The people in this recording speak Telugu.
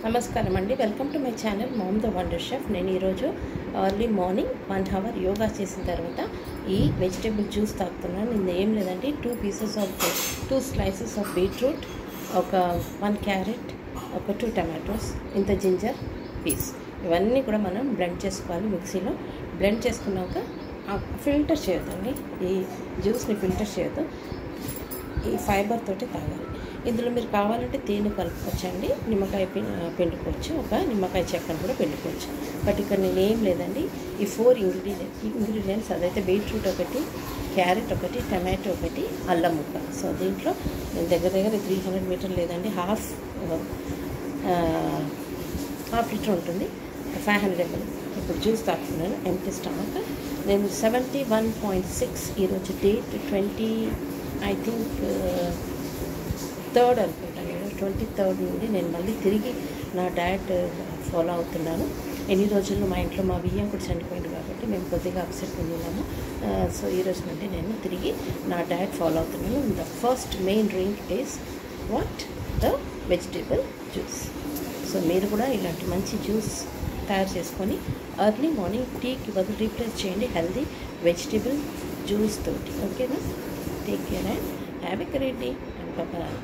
నమస్కారం అండి. Welcome to my channel ma'am the wonder chef. నేను ఈరోజు ఎర్లీ మార్నింగ్ 1 అవర్ యోగా చేసిన తర్వాత ఈ వెజిటేబుల్ జ్యూస్ తాగుతున్నాను. ఇది ఏం లేదండి, 2 స్లైసెస్ ఆఫ్ బీట్రూట్, ఒక 1 క్యారెట్, ఒక 2 టమాటోస్, ఇంత జింజర్ పీస్, ఇవన్నీ కూడా మనం బ్లెండ్ చేసుకోవాలి. మిక్సీలో బ్లెండ్ చేసుకున్నాక ఫిల్టర్ చేయొద్దండి, ఈ జ్యూస్ని ఫిల్టర్ చేయొద్దు, ఈ ఫైబర్ తోటి తాగాలి. ఇందులో మీరు కావాలంటే తేనె కలుపుకోవచ్చండి, నిమ్మకాయ పిండుకోవచ్చు, ఒక నిమ్మకాయ చెక్కను కూడా పిండుకోవచ్చు. బట్ ఇక్కడ నేనేం లేదండి, ఈ 4 ఇంగ్రీడియంట్స్ అదైతే బీట్రూట్ ఒకటి, క్యారెట్ ఒకటి, టమాటో ఒకటి, అల్లం ముక్క. సో దీంట్లో నేను దగ్గర 300 మీటర్లు లేదండి, హాఫ్ లీటర్ ఉంటుంది, 500 ml. ఇప్పుడు జ్యూస్ తాగుతున్నాను ఎంటీ స్టమక్. నేను 71.6 ఈరోజు డేట్ 20 ఐ థింక్ 3rd అనుకుంటాను. 23rd నుండి నేను మళ్ళీ తిరిగి నా డయట్ ఫాలో అవుతున్నాను. ఎన్ని రోజుల్లో మా ఇంట్లో మా బియ్యం కూడా చనిపోయింది కాబట్టి మేము కొద్దిగా అప్సెట్ ఉన్నాము. సో ఈ రోజు నుండి నేను తిరిగి నా డయట్ ఫాలో అవుతున్నాను. The first main drink is the vegetable juice. So మీరు కూడా ఇలాంటి మంచి జ్యూస్ తయారు చేసుకొని ఎర్లీ మార్నింగ్ టీకి బదులు రీప్లేస్ చేయండి హెల్దీ వెజిటేబుల్ జ్యూస్ తోటి. ఓకేనా? Take care and have a great day and bye.